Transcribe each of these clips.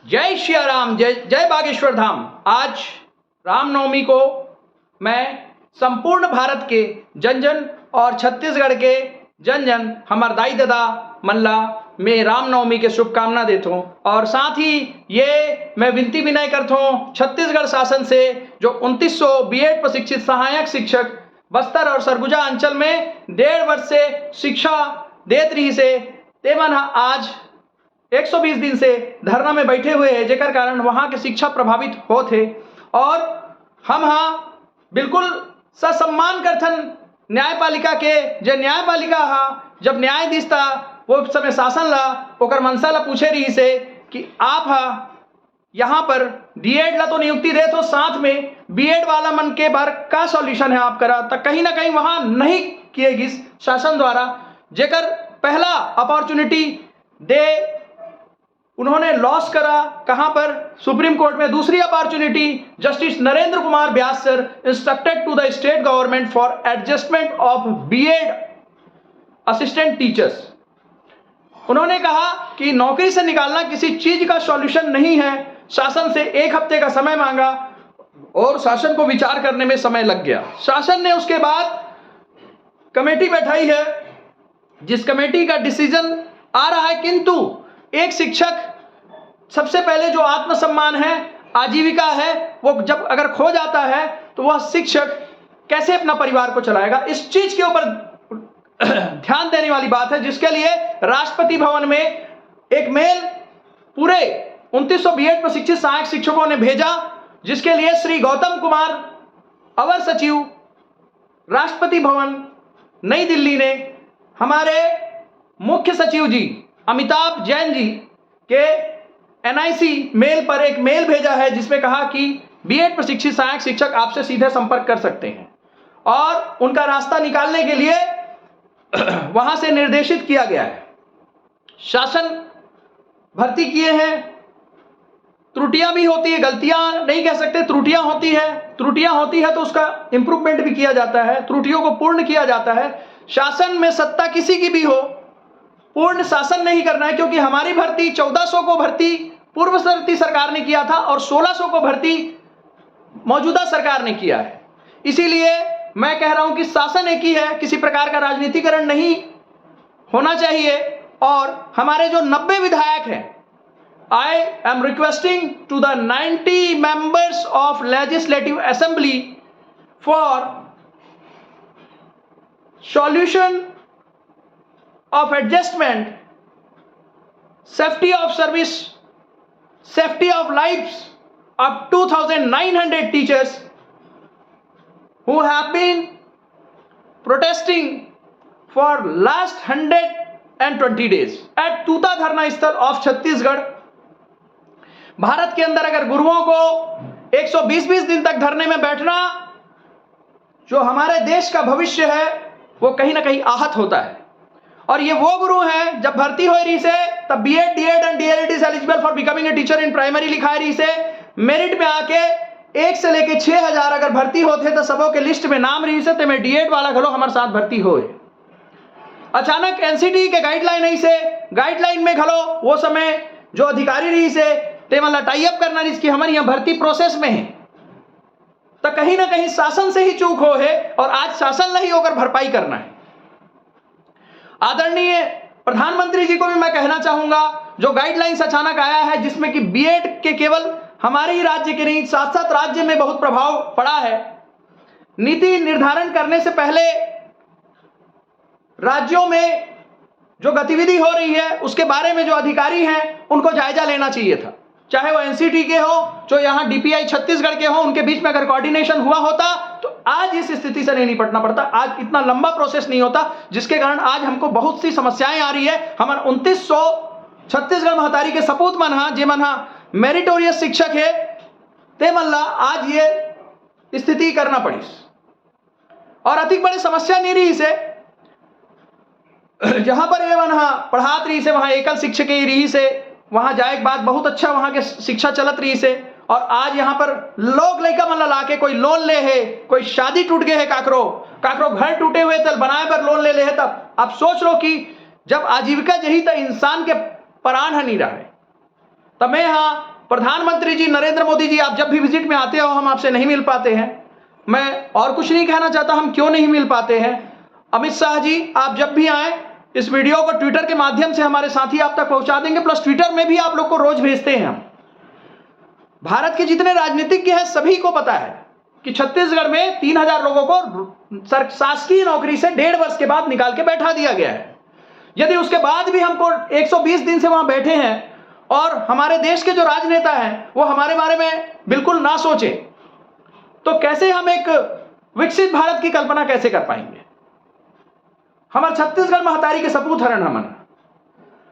जय श्री राम, जय जय बागेश्वर धाम। आज रामनवमी को मैं संपूर्ण भारत के जन जन और छत्तीसगढ़ के जन जन हमार दाई दादा मल्ला में रामनवमी के शुभकामना देता हूँ। और साथ ही ये मैं विनती विनय करता हूँ छत्तीसगढ़ शासन से, जो 2900 बीएड प्रशिक्षित सहायक शिक्षक बस्तर और सरगुजा अंचल में 1.5 वर्ष से शिक्षा देत रही से ते मन आज 120 दिन से धरना में बैठे हुए हैं, जेकर कारण वहाँ के शिक्षा प्रभावित होते। और हम बिल्कुल ससम्मान करथन न्यायपालिका के, जो न्यायपालिका जब न्यायाधीश था वो समय शासन ला ओकर मनसा ला पूछे रही से कि आप यहाँ पर डीएड ला तो नियुक्ति दे तो साथ में बीएड वाला मन के बार का सॉल्यूशन है आप करा, तो कहीं ना कहीं वहाँ नहीं किएगी शासन द्वारा, जेकर पहला अपॉर्चुनिटी दे उन्होंने लॉस करा। कहां पर? सुप्रीम कोर्ट में। दूसरी opportunity justice Narendra Kumar Vyas sir instructed to the state government for adjustment of BEd assistant teachers. उन्होंने कहा कि नौकरी से निकालना किसी चीज का सॉल्यूशन नहीं है। शासन से 1 हफ्ते का समय मांगा और शासन को विचार करने में समय लग गया। शासन ने उसके बाद कमेटी बैठाई है, जिस कमेटी का डिसीजन आ रहा है, किंतु एक शिक्षक सबसे पहले जो आत्मसम्मान है, आजीविका है, वो जब अगर खो जाता है तो वह शिक्षक कैसे अपना परिवार को चलाएगा, इस चीज के ऊपर ध्यान देने वाली बात है। जिसके लिए राष्ट्रपति भवन में एक मेल पूरे 2900 बीएड प्रशिक्षित सहायक शिक्षकों ने भेजा, जिसके लिए श्री गौतम कुमार अवर सचिव राष्ट्रपति भवन नई दिल्ली ने हमारे मुख्य सचिव जी अमिताभ जैन जी के एनआईसी मेल पर एक मेल भेजा है, जिसमें कहा कि बीएड प्रशिक्षित सहायक शिक्षक आपसे सीधे संपर्क कर सकते हैं और उनका रास्ता निकालने के लिए वहां से निर्देशित किया गया है। शासन भर्ती किए हैं, त्रुटियां भी होती है, गलतियां नहीं कह सकते, त्रुटियां होती है तो उसका इंप्रूवमेंट भी किया जाता है, त्रुटियों को पूर्ण किया जाता है। शासन में सत्ता किसी की भी हो, पूर्ण शासन नहीं करना है, क्योंकि हमारी भर्ती 1400 को भर्ती पूर्ववर्ती सरकार ने किया था और 1600 को भर्ती मौजूदा सरकार ने किया है। इसीलिए मैं कह रहा हूं कि शासन एक ही है, किसी प्रकार का राजनीतिकरण नहीं होना चाहिए। और हमारे जो 90 विधायक हैं, I am requesting to the 90 members of legislative assembly for solution of adjustment, safety of service, safety of lives of 2,900 teachers who have been protesting for last 120 days at तूता धरना स्थल of छत्तीसगढ़। भारत के अंदर अगर गुरुओं को 120 दिन तक धरने में बैठना, जो हमारे देश का भविष्य है वो कहीं ना कहीं आहत होता है। और ये वो गुरु हैं जब भर्ती हो रही से तब BEd DEd and DElEd is eligible for becoming a teacher in primary लिखा रही से, मेरिट में आके 1 से लेके 6000 अगर भर्ती होते तो सबों के लिस्ट में नाम रही से, तो मैं डीएड वाला घलो हमारे साथ भर्ती होए। अचानक एनसीटी के गाइडलाइन नहीं से, गाइडलाइन में घलो वो समय जो अधिकारी रही से ते मतलब टाई अप करना रही कि हमारी यहाँ भर्ती प्रोसेस में है, तो कहीं ना कहीं शासन से ही चूक हो है और आज शासन नहीं होकर भरपाई करना है। आदरणीय प्रधानमंत्री जी को भी मैं कहना चाहूंगा, जो गाइडलाइंस अचानक आया है जिसमें कि बीएड के केवल हमारे ही राज्य के नहीं, साथ साथ राज्य में बहुत प्रभाव पड़ा है। नीति निर्धारण करने से पहले राज्यों में जो गतिविधि हो रही है उसके बारे में जो अधिकारी हैं उनको जायजा लेना चाहिए था, चाहे वो एनसीटी के हो, जो यहाँ डीपीआई छत्तीसगढ़ के हो, उनके बीच में अगर कोऑर्डिनेशन हुआ होता तो आज इस स्थिति से नहीं निपटना पड़ता, आज इतना लंबा प्रोसेस नहीं होता, जिसके कारण आज हमको बहुत सी समस्याएं आ रही है। हमारे 2900 छत्तीसगढ़ महतारी के सपूत मन जे मन मेरिटोरियस शिक्षक है ते मन आज ये स्थिति करना पड़ी। और अधिक बड़ी समस्या नहीं रही से, जहां पर ये मन पढ़ात रही से वहां एकल शिक्षक ही रही से, वहां जाए के बाद बहुत अच्छा वहां के शिक्षा चलत रही से। और आज यहाँ पर लोग लड़का मन ला के कोई लोन ले है, कोई शादी टूट गए है, काकरो घर टूटे हुए तल बनाए पर लोन ले है। तब आप सोच लो कि जब आजीविका जही तो इंसान के प्राण नहीं रहे, तब मैं प्रधानमंत्री जी नरेंद्र मोदी जी, आप जब भी विजिट में आते हो हम आपसे नहीं मिल पाते हैं। मैं और कुछ नहीं कहना चाहता हम क्यों नहीं मिल पाते हैं। अमित शाह जी, आप जब भी आए इस वीडियो को ट्विटर के माध्यम से हमारे साथी आप तक पहुंचा देंगे, प्लस ट्विटर में भी आप लोग को रोज भेजते हैं हम। भारत के जितने राजनीतिज्ञ हैं सभी को पता है कि छत्तीसगढ़ में 3000 लोगों को शासकीय नौकरी से 1.5 वर्ष के बाद निकाल के बैठा दिया गया है। यदि उसके बाद भी हमको 120 दिन से वहां बैठे हैं और हमारे देश के जो राजनेता हैं वो हमारे बारे में बिल्कुल ना सोचे, तो कैसे हम एक विकसित भारत की कल्पना कैसे कर पाएंगे। हमारे छत्तीसगढ़ महतारी के सपूत हरण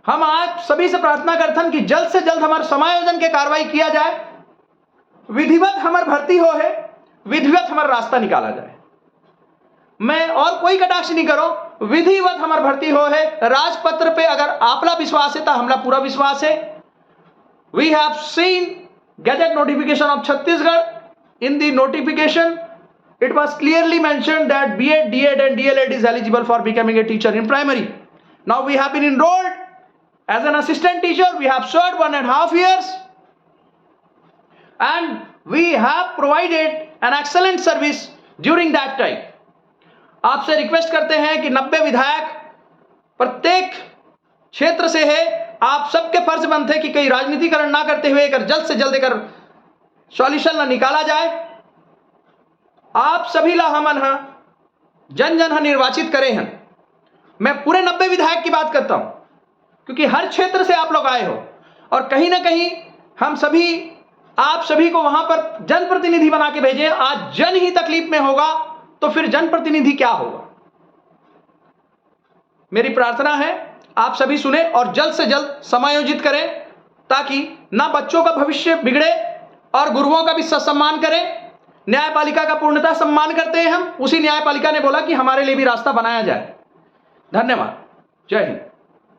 हम आज सभी से प्रार्थना करथन कि जल्द से जल्द हमारे समायोजन के कार्रवाई किया जाए, विधिवत हमार भर्ती हो है, विधिवत हमारा रास्ता निकाला जाए। मैं और कोई कटाक्ष नहीं करो, विधिवत हमार भर्ती हो है। राजपत्र पे अगर आपला विश्वास है तो हमला पूरा विश्वास है। We have seen gazette notification of Chhattisgarh. In the notification, it was clearly mentioned that B.Ed, D.Ed and D.El.Ed is eligible for becoming a teacher in primary. Now we have been enrolled as an assistant teacher. We have served 1.5 years and we have provided an excellent service during that time. आपसे request करते हैं कि 90 विधायक प्रत्येक क्षेत्र से है, आप सबके फर्ज बनते हैं कि कई राजनीतिकरण ना करते हुए एक जल्द से जल्द एक सॉल्यूशन ना निकाला जाए। आप सभी ला हमन जन जन निर्वाचित करे हैं। मैं पूरे 90 विधायक की बात करता हूं क्योंकि हर क्षेत्र से आप लोग आए हो और कहीं ना कहीं हम सभी आप सभी को वहां पर जनप्रतिनिधि बना के भेजे। आज जन ही तकलीफ में होगा तो फिर जनप्रतिनिधि क्या होगा। मेरी प्रार्थना है आप सभी सुने और जल्द से जल्द समायोजित करें ताकि ना बच्चों का भविष्य बिगड़े और गुरुओं का भी सम्मान करें। न्यायपालिका का पूर्णतः सम्मान करते हैं हम। उसी न्यायपालिका ने बोला कि हमारे लिए भी रास्ता बनाया जाए। धन्यवाद। जय हिंद।